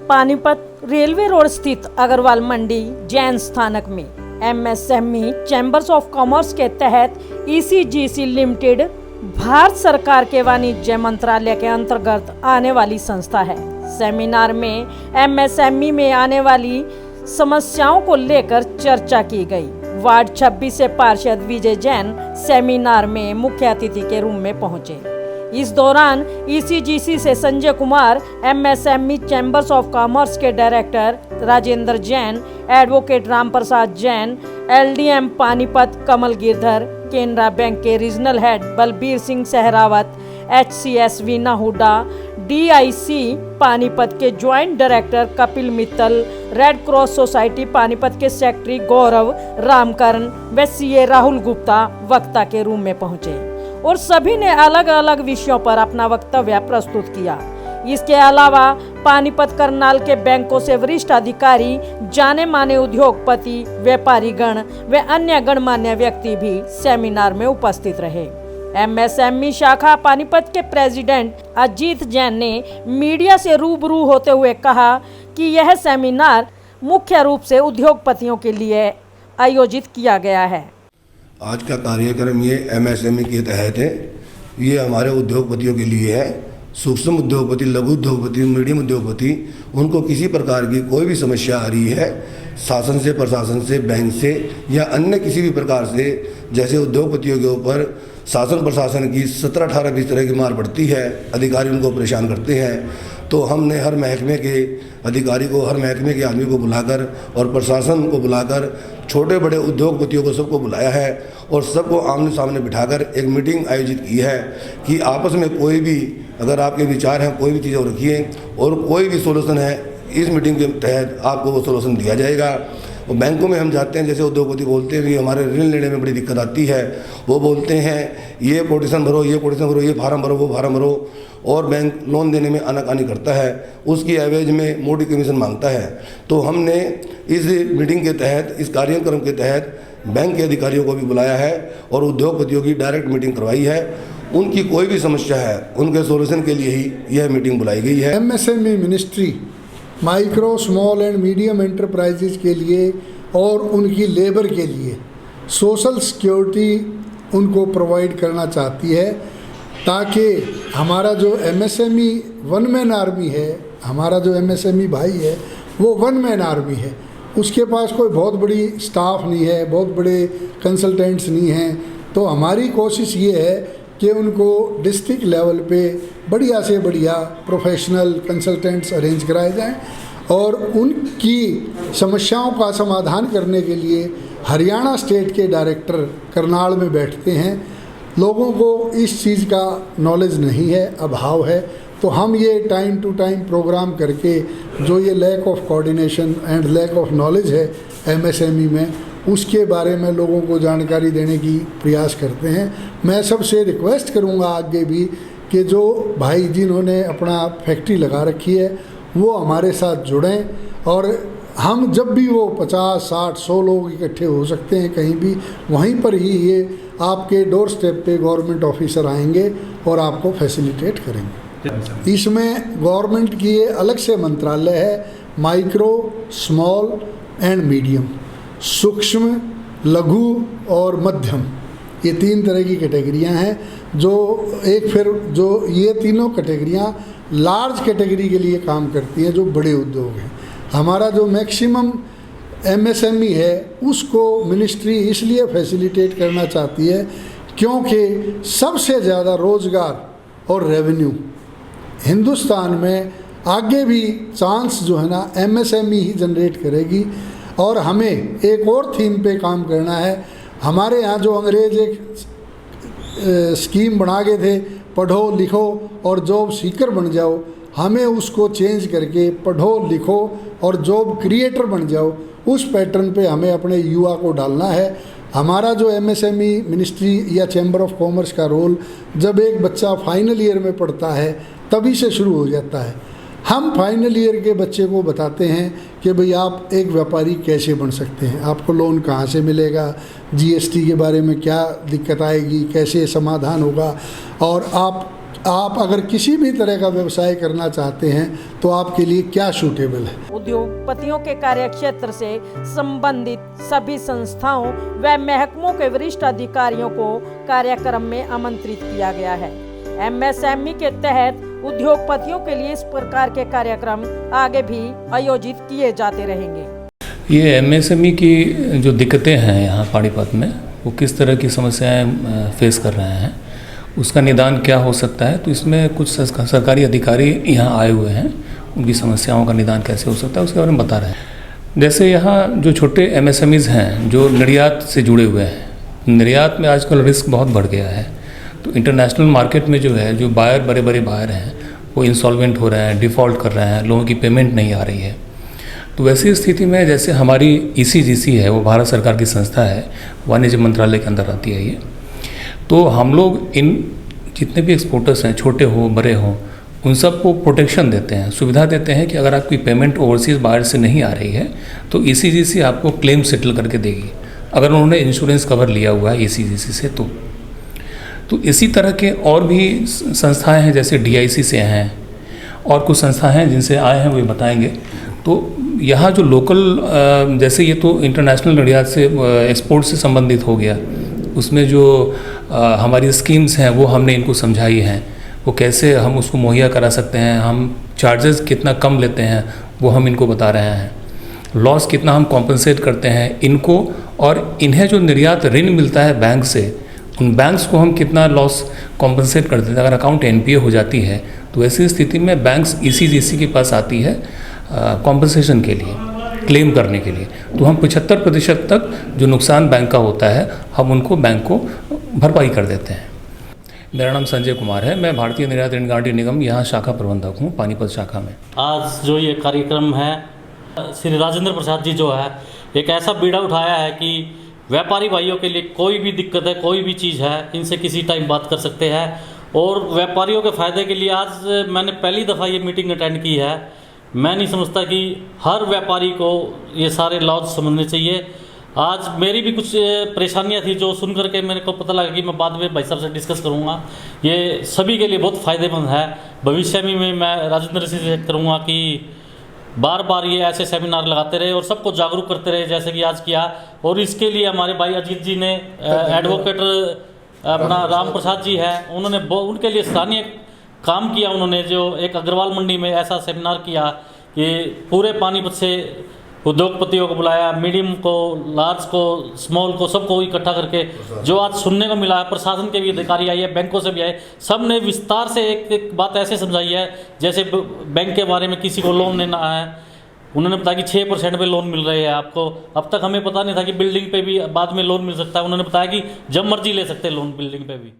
Panipat railway road स्थित अग्रवाल मंडी जैन स्थानक में एमएसएमई चैम्बर्स ऑफ कॉमर्स के तहत ईसीजीसी लिमिटेड भारत सरकार के वाणिज्य मंत्रालय के अंतर्गत आने वाली संस्था है। सेमिनार में एमएसएमई में आने वाली समस्याओं को लेकर चर्चा की गई। वार्ड 26 से पार्षद विजय जैन सेमिनार में मुख्य अतिथि के रूप में पहुंचे। इस दौरान ईसीजीसी से Sanjay Kumar, MSME chambers of commerce के director Rajendra Jain, advocate Ram Prasad Jain, LDM Panipat Kamal Girdhar, Canara bank के regional head Balbir Singh Sehrawat, HCSV Nahuda, DIC Panipat के joint director Kapil Mittal, red cross society Panipat के सेक्रेटरी गौरव रामकरण व CA राहुल गुप्ता वक्ता के रूप में पहुंचे और सभी ने अलग अलग विषयों पर अपना वक्तव्य प्रस्तुत किया। इसके अलावा पानीपत करनाल के बैंकों से वरिष्ठ अधिकारी, जाने माने उद्योगपति, व्यापारी गण व अन्य गणमान्य व्यक्ति भी सेमिनार में उपस्थित रहे। एमएसएमई शाखा पानीपत के प्रेसिडेंट अजीत जैन ने मीडिया से रूबरू होते हुए कहा कि यह सेमिनार मुख्य रूप से उद्योगपतियों के लिए आयोजित किया गया है। आज का कार्यक्रम ये एमएसएमई के तहत है। ये हमारे उद्योगपतियों के लिए है। सूक्ष्म उद्योगपति, लघु उद्योगपति, मीडियम उद्योगपति, उनको किसी प्रकार की कोई भी समस्या आ रही है शासन से, प्रशासन से, बैंक से या अन्य किसी भी प्रकार से, जैसे उद्योगपतियों के ऊपर शासन प्रशासन की 17-18-20 तरह की मार पड़ती है, अधिकारी उनको परेशान करते हैं, तो हमने हर महकमे के अधिकारी को, हर महकमे के आदमी को बुलाकर और प्रशासन को बुलाकर छोटे बड़े उद्योगपतियों को सबको बुलाया है और सबको आमने सामने बिठाकर एक मीटिंग आयोजित की है कि आपस में कोई भी अगर आपके विचार हैं, कोई भी चीज़ रखिए और कोई भी सोल्यूशन है, इस मीटिंग के तहत आपको वो सोल्यूशन दिया जाएगा। और बैंकों में हम जाते हैं, जैसे उद्योगपति बोलते हैं भी हमारे ऋण लेने में बड़ी दिक्कत आती है, वो बोलते हैं ये कोटेशन भरो, ये कोटेशन भरो, ये फार्म भरो, वो फार्म भरो, और बैंक लोन देने में आनाकानी करता है, उसकी एवरेज में मोटी कमीशन मांगता है। तो हमने इस मीटिंग के तहत, इस कार्यक्रम के तहत बैंक के अधिकारियों को भी बुलाया है और उद्योगपतियों की डायरेक्ट मीटिंग करवाई है। उनकी कोई भी समस्या है, उनके सोल्यूशन के लिए ही यह मीटिंग बुलाई गई है। MSME ministry micro, small and medium enterprises के लिए और उनकी लेबर के लिए सोशल सिक्योरिटी उनको प्रोवाइड करना चाहती है, ताकि हमारा जो एमएसएमई वन मैन आर्मी है, हमारा जो एमएसएमई भाई है वो वन मैन आर्मी है। उसके पास कोई बहुत बड़ी स्टाफ नहीं है, बहुत बड़े कंसल्टेंट्स नहीं हैं। तो हमारी कोशिश ये है कि उनको डिस्ट्रिक्ट लेवल पे बढ़िया से बढ़िया प्रोफेशनल कंसल्टेंट्स अरेंज कराए जाएं और उनकी समस्याओं का समाधान करने के लिए हरियाणा स्टेट के डायरेक्टर करनाल में बैठते हैं। लोगों को इस चीज़ का नॉलेज नहीं है, अभाव है, तो हम ये टाइम टू टाइम प्रोग्राम करके जो ये lack of coordination and lack of knowledge है एमएसएमई में, उसके बारे में लोगों को जानकारी देने की प्रयास करते हैं। मैं सबसे रिक्वेस्ट करूंगा आगे भी कि जो भाई जिन्होंने अपना फैक्ट्री लगा रखी है वो हमारे साथ जुड़ें और हम जब भी वो 50, 60, 100 लोग इकट्ठे हो सकते हैं कहीं भी, वहीं पर ही ये आपके डोर स्टेप पे गवर्नमेंट ऑफिसर आएंगे और आपको फैसिलिटेट करेंगे। इसमें गवर्नमेंट की ये अलग से मंत्रालय है, माइक्रो, स्मॉल एंड मीडियम, सूक्ष्म, लघु और मध्यम, ये 3 तरह की कैटेगरियां हैं। जो ये तीनों कैटेगरियां लार्ज कैटेगरी के लिए काम करती हैं, जो बड़े उद्योग हैं। हमारा जो मैक्सिमम एमएसएमई है उसको मिनिस्ट्री इसलिए फैसिलिटेट करना चाहती है क्योंकि सबसे ज़्यादा रोज़गार और रेवेन्यू हिंदुस्तान में आगे भी चांस जो है ना एमएसएमई ही जनरेट करेगी। और हमें एक और थीम पे काम करना है। हमारे यहाँ जो अंग्रेज एक स्कीम बना गए थे, पढ़ो लिखो और जॉब सीकर बन जाओ, हमें उसको चेंज करके पढ़ो लिखो और जॉब क्रिएटर बन जाओ, उस पैटर्न पे हमें अपने युवा को डालना है। हमारा जो एमएसएमई मिनिस्ट्री या चैम्बर ऑफ कॉमर्स का रोल जब एक बच्चा फाइनल ईयर में पढ़ता है तभी से शुरू हो जाता है। हम फाइनल ईयर के बच्चे को बताते हैं कि भाई आप एक व्यापारी कैसे बन सकते हैं, आपको लोन कहाँ से मिलेगा, जीएसटी के बारे में क्या दिक्कत आएगी, कैसे समाधान होगा, और आप आप अगर किसी भी तरह का व्यवसाय करना चाहते हैं तो आपके लिए क्या सूटेबल है। उद्योगपतियों के कार्यक्षेत्र से संबंधित सभी संस्थाओं व महकमों के वरिष्ठ अधिकारियों को कार्यक्रम में आमंत्रित किया गया है। एमएसएमई के तहत उद्योगपतियों के लिए इस प्रकार के कार्यक्रम आगे भी आयोजित किए जाते रहेंगे। ये एमएसएमई की जो दिक्कतें हैं यहाँ पानीपत में, वो किस तरह की समस्याएं फेस कर रहे हैं, उसका निदान क्या हो सकता है, तो इसमें कुछ सरकारी अधिकारी यहाँ आए हुए हैं, उनकी समस्याओं का निदान कैसे हो सकता है उसके बारे में बता रहे हैं। जैसे यहाँ जो छोटे एमएसएमईज़ हैं जो निर्यात से जुड़े हुए हैं, निर्यात में आजकल रिस्क बहुत बढ़ गया है, तो इंटरनेशनल मार्केट में जो है, जो बायर बड़े बड़े बायर हैं वो इंसॉल्वेंट हो रहे हैं, डिफ़ॉल्ट कर रहे हैं, लोगों की पेमेंट नहीं आ रही है। तो वैसी स्थिति में जैसे हमारी ECGC है, वो भारत सरकार की संस्था है, वाणिज्य मंत्रालय के अंदर आती है ये, तो हम लोग इन जितने भी एक्सपोर्टर्स हैं, छोटे हो बड़े हो, उन सबको प्रोटेक्शन देते हैं, सुविधा देते हैं कि अगर आपकी पेमेंट ओवरसीज़ बाहर से नहीं आ रही है तो ECGC आपको क्लेम सेटल करके देगी, अगर उन्होंने इंश्योरेंस कवर लिया हुआ है ECGC से। तो इसी तरह के और भी संस्थाएं हैं, जैसे DIC से हैं और कुछ संस्थाएं हैं जिनसे आए हैं, वो बताएंगे। तो यहाँ जो लोकल, जैसे ये तो इंटरनेशनल निर्यात से एक्सपोर्ट से संबंधित हो गया, उसमें जो हमारी स्कीम्स हैं वो हमने इनको समझाई हैं, वो कैसे हम उसको मुहैया करा सकते हैं, हम चार्जेस कितना कम लेते हैं वो हम इनको बता रहे हैं, लॉस कितना हम कॉम्पनसेट करते हैं इनको, और इन्हें जो निर्यात ऋण मिलता है बैंक से, उन बैंक्स को हम कितना लॉस कॉम्पनसेट कर देते हैं। अगर अकाउंट NPA हो जाती है तो ऐसी स्थिति में बैंक्स ECGC के पास आती है कॉम्पनसेशन के लिए, क्लेम करने के लिए, तो हम 75% तक जो नुकसान बैंक का होता है हम उनको बैंक को भरपाई कर देते हैं। मेरा नाम संजय कुमार है, मैं भारतीय निर्यात ऋण गारंटी निगम यहाँ शाखा प्रबंधक हूँ, पानीपत शाखा में। आज जो ये कार्यक्रम है, श्री राजेंद्र प्रसाद जी जो है एक ऐसा बीड़ा उठाया है कि व्यापारी भाइयों के लिए कोई भी दिक्कत है, कोई भी चीज़ है, इनसे किसी टाइम बात कर सकते हैं। और व्यापारियों के फ़ायदे के लिए आज मैंने पहली दफ़ा ये मीटिंग अटेंड की है। मैं नहीं समझता कि हर व्यापारी को ये सारे लॉज समझने चाहिए। आज मेरी भी कुछ परेशानियां थी जो सुन करके मेरे को पता लगा कि मैं बाद में भाई साहब से डिस्कस करूंगा। ये सभी के लिए बहुत फ़ायदेमंद है। भविष्य में मैं राजेंद्र सिंह से करूँगा कि बार बार ये ऐसे सेमिनार लगाते रहे और सबको जागरूक करते रहे, जैसे कि आज किया। और इसके लिए हमारे भाई अजीत जी ने, एडवोकेट अपना राम प्रसाद जी है, उन्होंने उनके लिए स्थानीय काम किया। उन्होंने जो एक अग्रवाल मंडी में ऐसा सेमिनार किया, ये पूरे पानीपत से उद्योगपतियों को बुलाया, मीडियम को, लार्ज को, स्मॉल को, सबको इकट्ठा करके जो आज सुनने को मिला है। प्रशासन के भी अधिकारी आए हैं, बैंकों से भी आए, सब ने विस्तार से एक बात ऐसे समझाई है जैसे बैंक के बारे में किसी को लोन लेना है। उन्होंने बताया कि 6% पे लोन मिल रहे हैं आपको। अब तक हमें पता नहीं था कि बिल्डिंग पे भी बाद में लोन मिल सकता है। उन्होंने बताया कि जब मर्जी ले सकते हैं लोन बिल्डिंग पे भी।